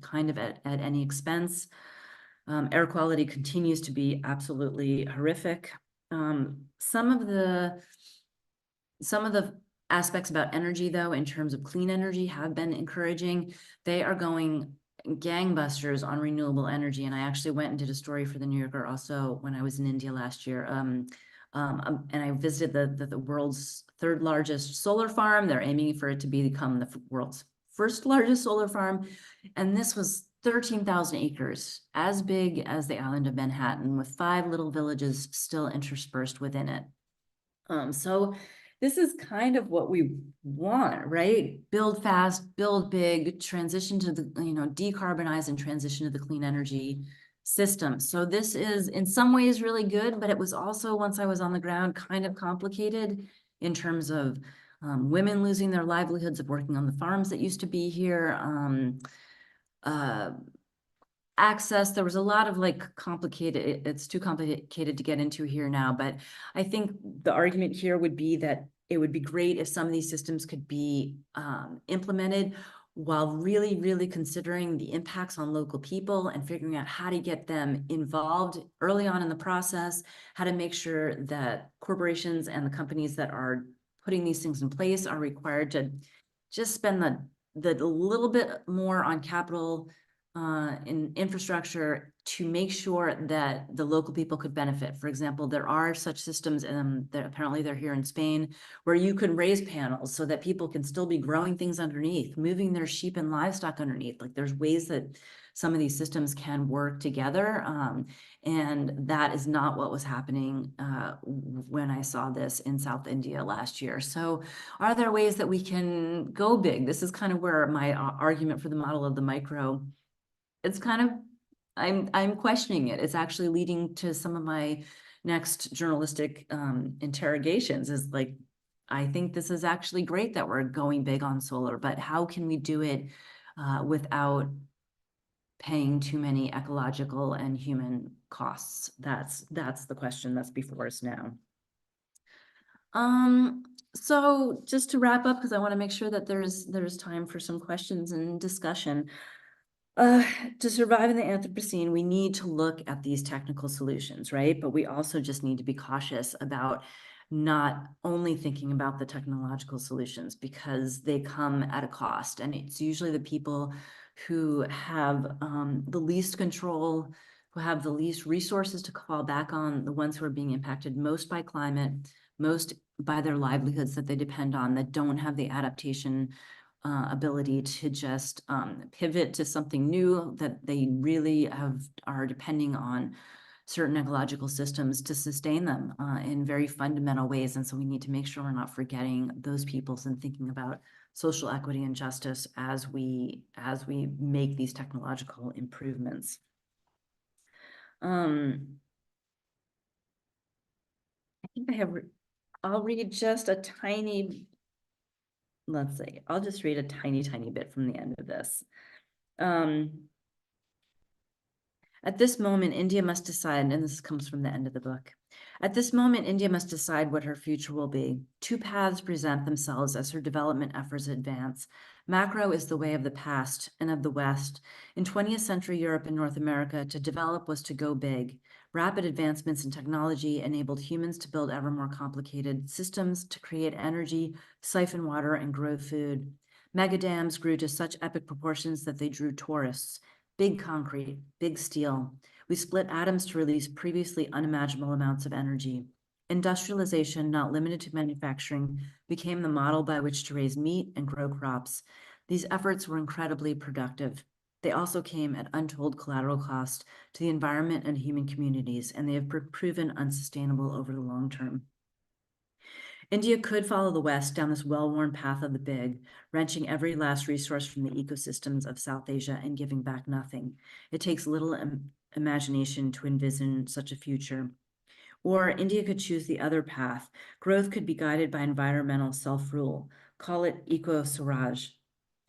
kind of at any expense. Air quality continues to be absolutely horrific. Some of the aspects about energy, though, in terms of clean energy, have been encouraging. They are going gangbusters on renewable energy. And I actually went and did a story for the New Yorker also when I was in India last year. And I visited the world's third largest solar farm. They're aiming for it to become the world's first largest solar farm. And this was 13,000 acres, as big as the island of Manhattan, with 5 little villages still interspersed within it. So this is kind of what we want, right? Build fast, build big, transition to the, decarbonize and transition to the clean energy system. So this is in some ways really good, but it was also, once I was on the ground, kind of complicated in terms of women losing their livelihoods of working on the farms that used to be here. Access, there was a lot of complicated, it's too complicated to get into here now, but I think the argument here would be that it would be great if some of these systems could be implemented while really, really considering the impacts on local people and figuring out how to get them involved early on in the process, how to make sure that corporations and the companies that are putting these things in place are required to just spend the little bit more on capital in infrastructure to make sure that the local people could benefit. For example, there are such systems, that apparently they're here in Spain, where you can raise panels so that people can still be growing things underneath, moving their sheep and livestock underneath. Like, there's ways that some of these systems can work together. And that is not what was happening when I saw this in South India last year. So are there ways that we can go big? This is kind of where my argument for the model of the micro, it's kind of, I'm questioning it. It's actually leading to some of my next journalistic interrogations, is like, I think this is actually great that we're going big on solar, but how can we do it without paying too many ecological and human costs? That's the question that's before us now. So just to wrap up, because I want to make sure that there's time for some questions and discussion. To survive in the Anthropocene, we need to look at these technical solutions, right? But we also just need to be cautious about not only thinking about the technological solutions, because they come at a cost. And it's usually the people who have the least control, who have the least resources to fall back on, the ones who are being impacted most by climate, most by their livelihoods that they depend on, that don't have the adaptation ability to just pivot to something new, that they really are depending on certain ecological systems to sustain them in very fundamental ways. And so we need to make sure we're not forgetting those peoples and thinking about social equity and justice as we make these technological improvements. I think I'll read just a tiny, let's see, I'll just read a tiny bit from the end of this. At this moment, India must decide, and this comes from the end of the book. At this moment, India must decide what her future will be. Two paths present themselves as her development efforts advance. Macro is the way of the past and of the West. In 20th century Europe and North America, to develop was to go big. Rapid advancements in technology enabled humans to build ever more complicated systems, to create energy, siphon water, and grow food. Megadams grew to such epic proportions that they drew tourists. Big concrete, big steel. We split atoms to release previously unimaginable amounts of energy. Industrialization, not limited to manufacturing, became the model by which to raise meat and grow crops. These efforts were incredibly productive. They also came at untold collateral cost to the environment and human communities, and they have proven unsustainable over the long term. India could follow the West down this well-worn path of the big, wrenching every last resource from the ecosystems of South Asia and giving back nothing. It takes little imagination to envision such a future. Or India could choose the other path. Growth could be guided by environmental self-rule. Call it eco-Swaraj.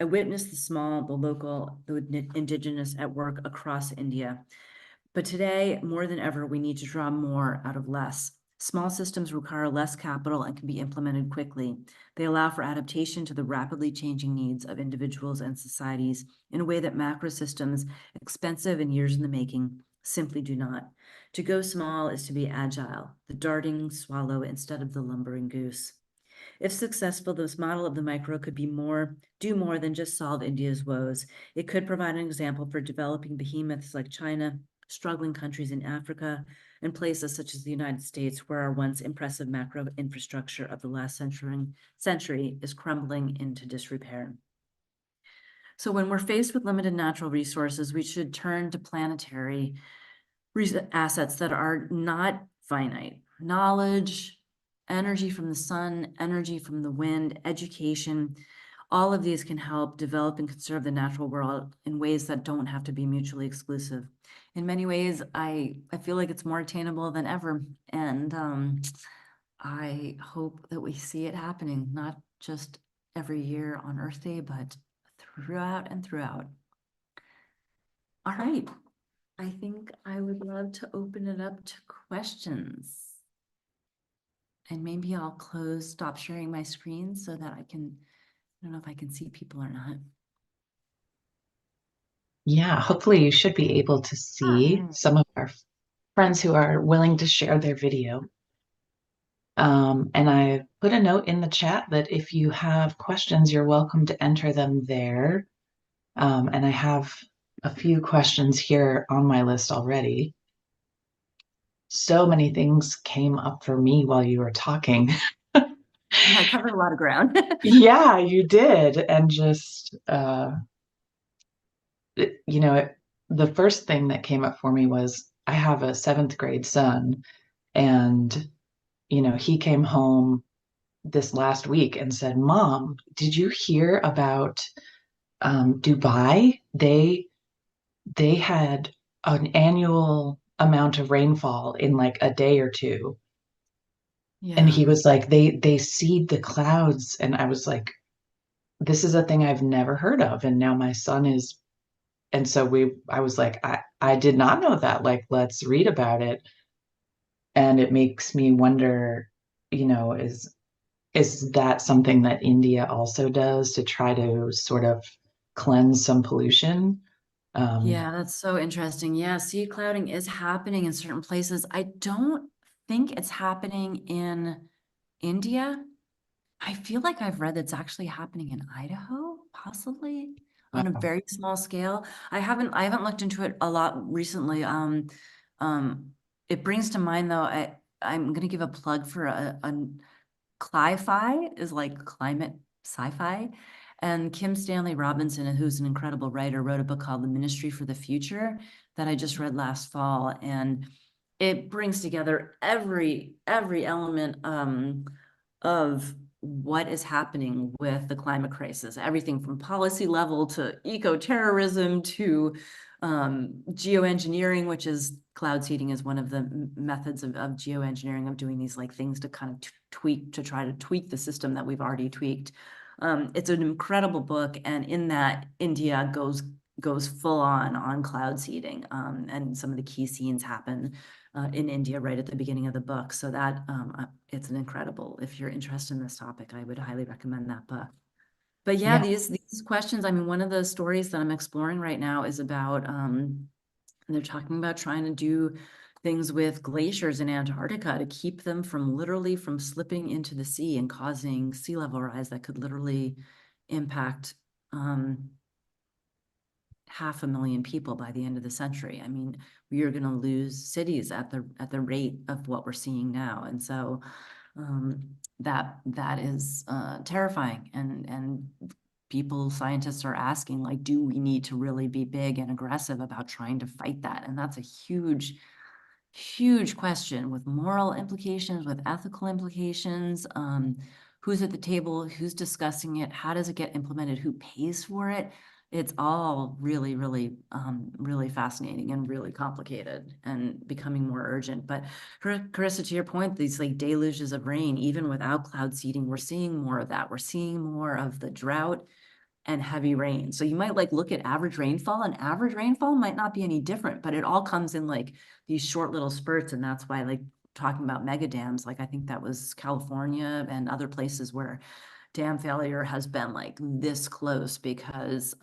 I witnessed the small, the local, the indigenous at work across India. But today, more than ever, we need to draw more out of less. Small systems require less capital and can be implemented quickly. They allow for adaptation to the rapidly changing needs of individuals and societies in a way that macro systems, expensive and years in the making, simply do not. To go small is to be agile, the darting swallow instead of the lumbering goose. If successful, this model of the micro could do more than just solve India's woes. It could provide an example for developing behemoths like China, struggling countries in Africa, and places such as the United States, where our once impressive macro infrastructure of the last century is crumbling into disrepair. So when we're faced with limited natural resources, we should turn to planetary assets that are not finite. Knowledge, energy from the sun, energy from the wind, education, all of these can help develop and conserve the natural world in ways that don't have to be mutually exclusive. In many ways, I feel like it's more attainable than ever. And I hope that we see it happening, not just every year on Earth Day, but throughout and throughout. All right. I think I would love to open it up to questions. And maybe I'll stop sharing my screen so that I don't know if I can see people or not. Yeah, hopefully you should be able to see some of our friends who are willing to share their video. And I put a note in the chat that if you have questions, you're welcome to enter them there. And I have a few questions here on my list already. So many things came up for me while you were talking. I covered a lot of ground. Yeah, you did. And just, the first thing that came up for me was I have a 7th grade son, and, he came home this last week and said, "Mom, did you hear about Dubai? They had an annual amount of rainfall in like a day or two." Yeah. And he was like, they seed the clouds. And I was like, this is a thing I've never heard of. And now my son is, and so I was like, I did not know that. Like, let's read about it. And it makes me wonder, is that something that India also does to try to sort of cleanse some pollution? Yeah, that's so interesting. Yeah, seed clouding is happening in certain places. I don't think it's happening in India, I feel like I've read that's actually happening in Idaho, possibly on a Wow. very small scale. I haven't looked into it a lot recently. It brings to mind though, I'm gonna give a plug for a Cli-Fi is like climate sci-fi. And Kim Stanley Robinson, who's an incredible writer, wrote a book called The Ministry for the Future that I just read last fall. And it brings together every element of what is happening with the climate crisis, everything from policy level to eco-terrorism to geoengineering, which is cloud seeding is one of the methods of geoengineering, of doing these like things to kind of tweak, to try to tweak the system that we've already tweaked. It's an incredible book, and in that, India goes full on cloud seeding, and some of the key scenes happen in India right at the beginning of the book. So that it's an incredible. If you're interested in this topic, I would highly recommend that book. But yeah, Yeah. these questions. I mean, one of the stories that I'm exploring right now is about they're talking about trying to do things with glaciers in Antarctica to keep them from literally from slipping into the sea and causing sea level rise that could literally impact 500,000 people by the end of the century. I mean, we are going to lose cities at the rate of what we're seeing now, and so that is terrifying. And scientists are asking, like, do we need to really be big and aggressive about trying to fight that? And that's a huge question with moral implications, with ethical implications. Who's at the table? Who's discussing it? How does it get implemented? Who pays for it? It's all really, really fascinating and really complicated and becoming more urgent. But Carissa, to your point, these like deluges of rain, even without cloud seeding, we're seeing more of that. We're seeing more of the drought and heavy rain. So you might like look at average rainfall, and average rainfall might not be any different, but it all comes in like these short little spurts. And that's why, like, talking about mega dams, like I think that was California and other places where dam failure has been like this close because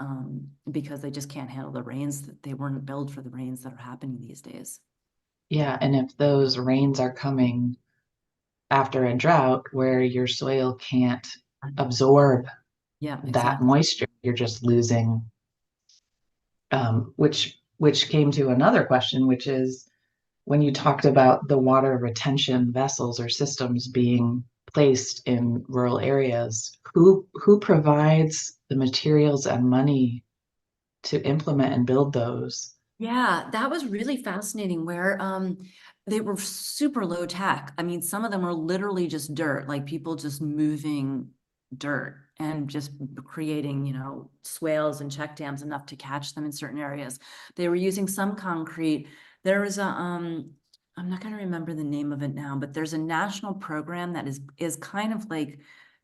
they just can't handle the rains. That they weren't built for the rains that are happening these days. Yeah. And if those rains are coming after a drought where your soil can't absorb Yeah, that exactly. moisture, you're just losing, which came to another question, which is when you talked about the water retention vessels or systems being placed in rural areas, who provides the materials and money to implement and build those? Yeah, that was really fascinating where they were super low tech. I mean, some of them were literally just dirt, like people just moving dirt and just creating, swales and check dams enough to catch them in certain areas. They were using some concrete. There was a I'm not going to remember the name of it now, but there's a national program that is kind of like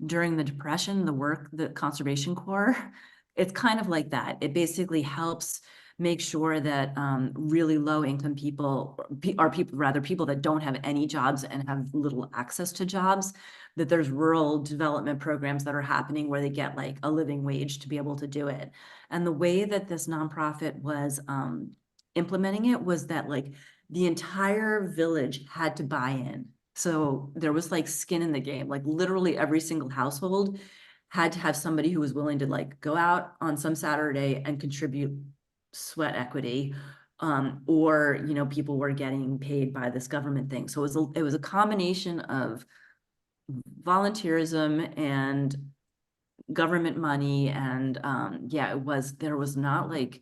during the Depression, the Conservation Corps. It's kind of like that. It basically helps make sure that really low income people people that don't have any jobs and have little access to jobs, that there's rural development programs that are happening where they get like a living wage to be able to do it. And the way that this nonprofit was implementing it was that like the entire village had to buy in. So there was like skin in the game, like literally every single household had to have somebody who was willing to like go out on some Saturday and contribute sweat equity, or people were getting paid by this government thing. So it was a combination of volunteerism and government money, and yeah, there was not like.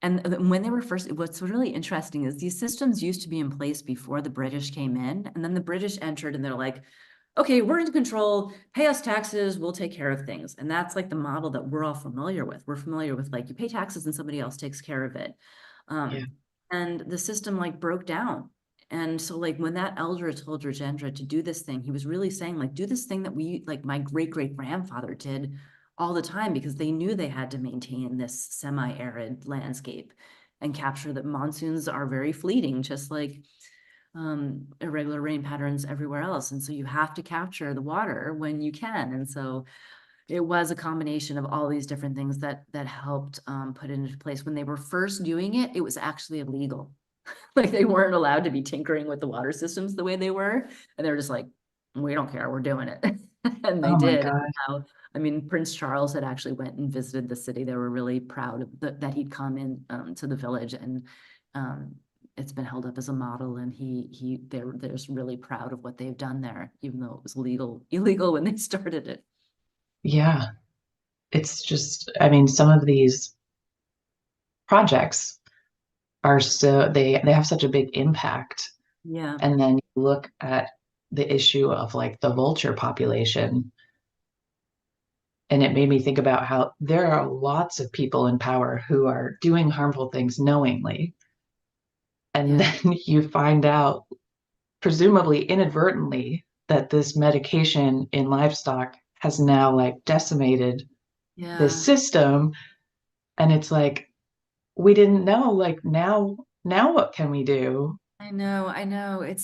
And when they were first, what's really interesting is these systems used to be in place before the British came in, and then the British entered and they're like, okay, we're in control, pay us taxes, we'll take care of things. And that's like the model that we're all familiar with. We're familiar with like you pay taxes and somebody else takes care of it. Yeah. And the system like broke down. And so like when that elder told Rajendra to do this thing, he was really saying like, do this thing that we, like my great grandfather did all the time, because they knew they had to maintain this semi-arid landscape and capture that monsoons are very fleeting, just like irregular rain patterns everywhere else. And so you have to capture the water when you can. And so it was a combination of all these different things that helped put it into place. When they were first doing it, it was actually illegal. Like they weren't allowed to be tinkering with the water systems the way they were. And they were just like, we don't care, we're doing it. And they Oh my did. And God. now, I mean, Prince Charles had actually went and visited the city. They were really proud of that he'd come in to the village, and um, it's been held up as a model. And they're just really proud of what they've done there, even though it was illegal when they started it. Yeah. It's just, I mean, some of these projects are so they have such a big impact. Yeah. And then you look at the issue of like the vulture population, and it made me think about how there are lots of people in power who are doing harmful things knowingly. And Yeah. then you find out, presumably inadvertently, that this medication in livestock has now like decimated this Yeah. system. And it's like, we didn't know, like now what can we do? I know. It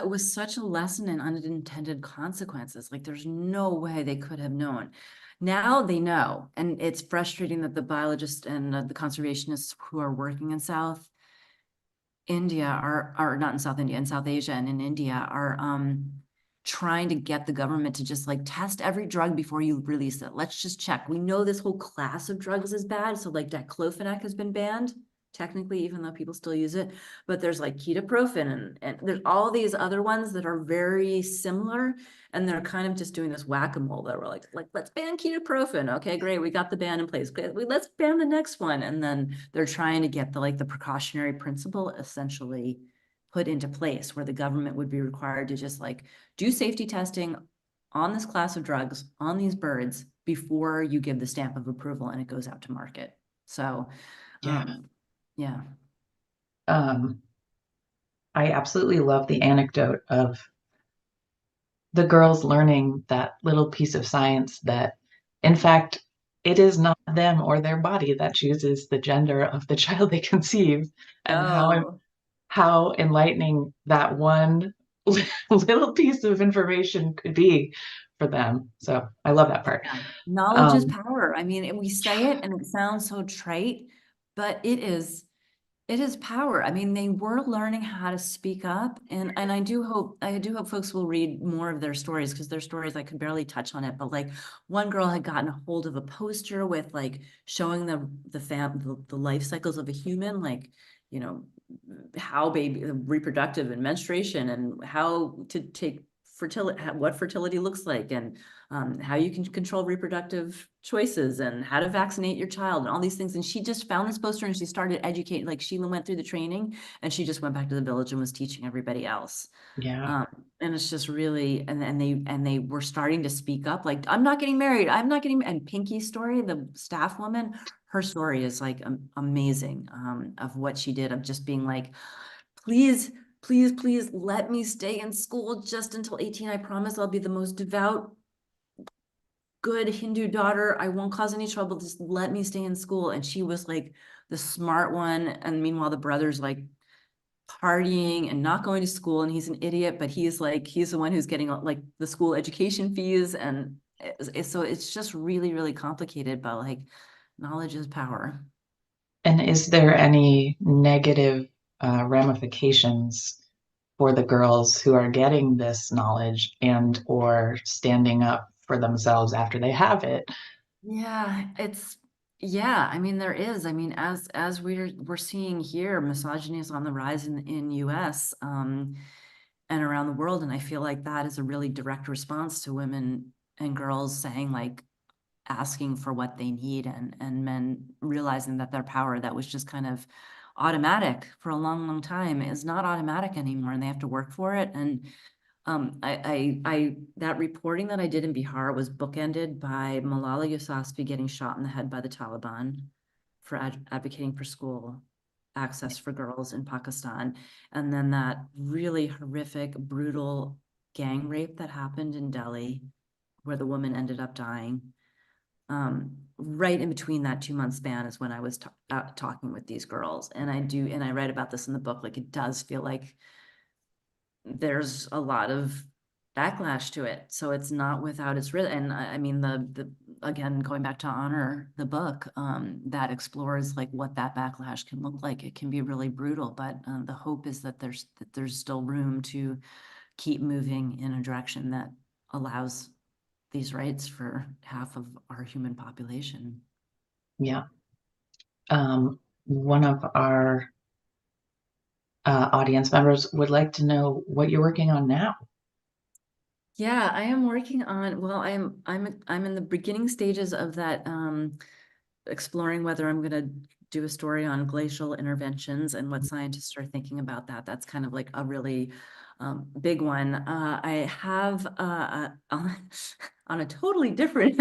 was such a lesson in unintended consequences. Like there's no way they could have known. Now they know. And it's frustrating that the biologists and the conservationists who are working in South India are not in South India, in South Asia and in India are trying to get the government to just like test every drug before you release it. Let's just check. We know this whole class of drugs is bad. So like diclofenac has been banned, technically, even though people still use it. But there's like ketoprofen and there's all these other ones that are very similar. And they're kind of just doing this whack-a-mole that we're like, let's ban ketoprofen. Okay, great. We got the ban in place. Great. Let's ban the next one. And then they're trying to get the precautionary principle essentially put into place where the government would be required to just like do safety testing on this class of drugs on these birds before you give the stamp of approval and it goes out to market. So, Yeah. yeah. Um, I absolutely love the anecdote of the girls learning that little piece of science that, in fact, it is not them or their body that chooses the gender of the child they conceive, and No. how enlightening that one little piece of information could be for them. So I love that part. Yeah. Knowledge is Um, power. I mean, and we say it and it sounds so trite, but it is power. I mean, they were learning how to speak up, and I do hope folks will read more of their stories because their stories I could barely touch on it. But like one girl had gotten a hold of a poster with like showing the life cycles of a human, like you know how baby reproductive and menstruation and how to take fertility, what fertility looks like, and how you can control reproductive choices and how to vaccinate your child and all these things. And she just found this poster and she started educating, like Sheila went through the training and she just went back to the village and was teaching everybody else. yeah. And it's just really, and they were starting to speak up, like, I'm not getting married. I'm not getting, and Pinky's story, the staff woman, her story is like amazing, of what she did, of just being like, please, please let me stay in school just until 18. I promise I'll be the most devout, good Hindu daughter. I won't cause any trouble. Just let me stay in school. And she was like the smart one. And meanwhile, the brother's like partying and not going to school. And he's an idiot, but he's the one who's getting like the school education fees. And so it's just really, really complicated, but like knowledge is power. And is there any negative ramifications for the girls who are getting this knowledge and or standing up for themselves after they have it? Yeah, yeah, I mean there is. I mean, as we're seeing here, misogyny is on the rise in US and around the world. And I feel like that is a really direct response to women and girls saying like asking for what they need and men realizing that their power that was just kind of automatic for a long, long time is not automatic anymore and they have to work for it. And that reporting that I did in Bihar was bookended by Malala Yousafzai getting shot in the head by the Taliban for advocating for school access for girls in Pakistan. And then that really horrific, brutal gang rape that happened in Delhi, where the woman ended up dying. Right in between that 2-month span is when I was talking with these girls. And I write about this in the book, like it does feel like there's a lot of backlash to it. So it's not without its risk. And I mean, the again, going back to Honor, the book, that explores like what that backlash can look like. It can be really brutal, but the hope is that there's still room keep moving in a direction that allows these rights for half of our human population. Yeah. One of our audience members would like to know what you're working on now. Yeah, I am working on, well, I'm in the beginning stages of that, exploring whether I'm gonna do a story on glacial interventions and what scientists are thinking about that. That's kind of like a really big one. I have on a totally different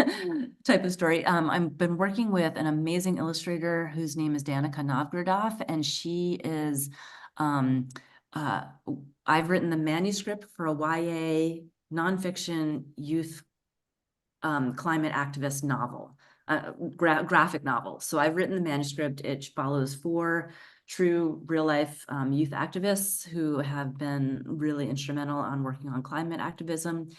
type of story. I've been working with an amazing illustrator whose name is Danica Novgorodov, and she is uh, I've written the manuscript for a YA nonfiction youth climate activist novel, graphic novel. So I've written the manuscript. It follows 4 true real life youth activists who have been really instrumental on working on climate activism.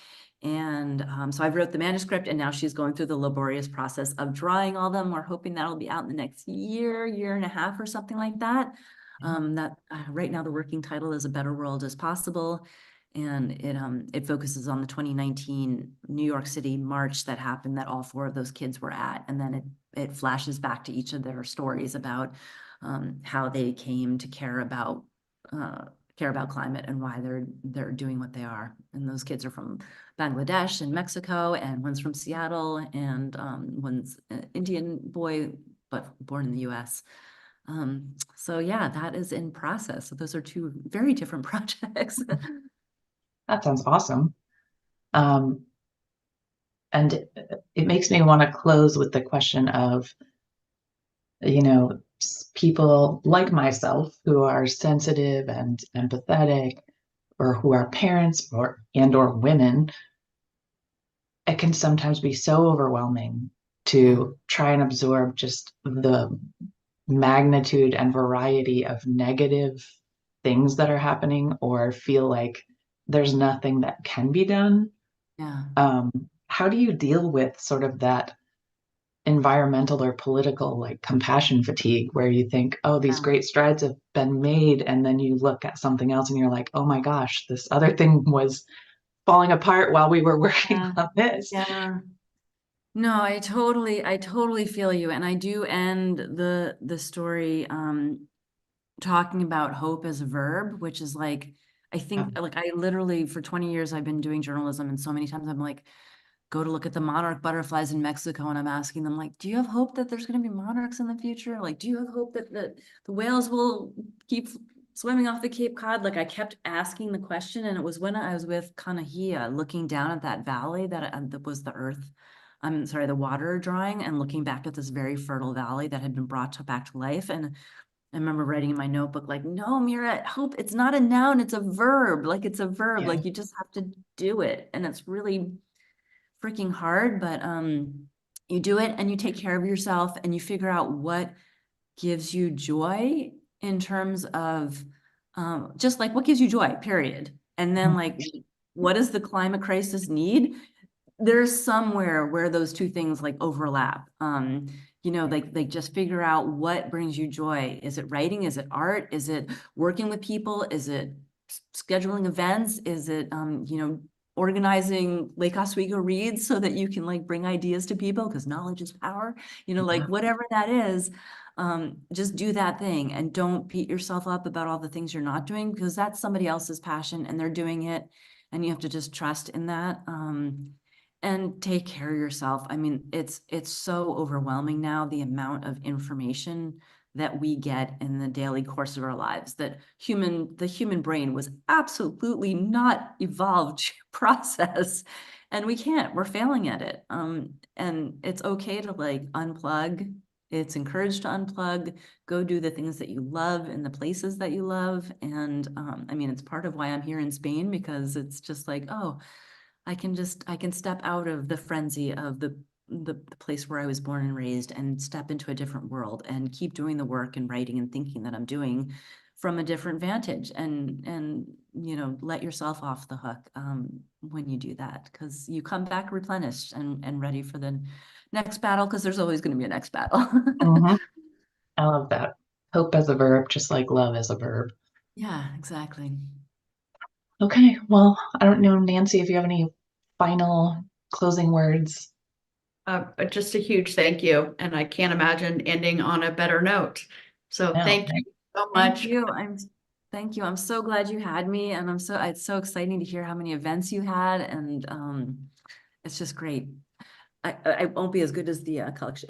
And so I wrote the manuscript, and now she's going through the laborious process of drawing all them. We're hoping that'll be out in the next year and a half or something like that. Right now the working title is A Better World as Possible. And it focuses on the 2019 New York City march that happened that all 4 of those kids were at. And then it flashes back to each of their stories about how they came to care about climate and why they're doing what they are. And those kids are from Bangladesh and Mexico, and one's from Seattle, and one's an Indian boy, but born in the US. So yeah, that is in process. So those are 2 very different projects. That sounds awesome. And it makes me want to close with the question of, people like myself who are sensitive and empathetic, or who are parents or women. It can sometimes be so overwhelming to try and absorb just the magnitude and variety of negative things that are happening, or feel like there's nothing that can be done. Yeah. How do you deal with sort of that environmental or political like compassion fatigue, where you think, oh, these Yeah. great strides have been made, and then you look at something else and you're like, oh my gosh, this other thing was falling apart while we were working Yeah. on this. Yeah. No, I totally feel you. And I do end the story talking about hope as a verb, which is like, I think like I literally for 20 years I've been doing journalism, and so many times I'm like, go to look at the monarch butterflies in Mexico, and I'm asking them like, do you have hope that there's going to be monarchs in the future? Like, do you have hope that the whales will keep swimming off the Cape Cod? Like I kept asking the question, and it was when I was with Kanahia looking down at that valley that was the earth. I'm sorry, the water drawing, and looking back at this very fertile valley that had been brought back to life. And I remember writing in my notebook, like, no, Meera, hope, it's not a noun, it's a verb. Like it's a verb, Yeah. like you just have to do it. And it's really freaking hard, but you do it and you take care of yourself and you figure out what gives you joy in terms of just like what gives you joy, period. And then like, what does the climate crisis need? There's somewhere where those 2 things like overlap. Like just figure out what brings you joy. Is it writing? Is it art? Is it working with people? Is it scheduling events? Is it organizing Lake Oswego Reads so that you can like bring ideas to people, because knowledge is power, like whatever that is, just do that thing and don't beat yourself up about all the things you're not doing, because that's somebody else's passion and they're doing it, and you have to just trust in that. And take care of yourself. I mean, it's so overwhelming now, the amount of information that we get in the daily course of our lives, that the human brain was absolutely not evolved to process, and we're failing at it. And it's okay to like unplug. It's encouraged to unplug, go do the things that you love in the places that you love. And I mean, it's part of why I'm here in Spain, because it's just like, oh, I can step out of the frenzy of the place where I was born and raised, and step into a different world and keep doing the work and writing and thinking that I'm doing from a different vantage, and let yourself off the hook when you do that, because you come back replenished and ready for the next battle, because there's always going to be a next battle. Mhm. I love that. Hope as a verb, just like love as a verb. Yeah, exactly. Okay, well, I don't know, Nancy, if you have any final closing words. Just a huge thank you, and I can't imagine ending on a better note. So No, thank you so Thank much. you. Thank you. I'm so glad you had me, and it's so exciting to hear how many events you had, and it's just great. I won't be as good as the collection.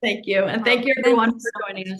Thank you, and thank you Thank everyone you for so joining us.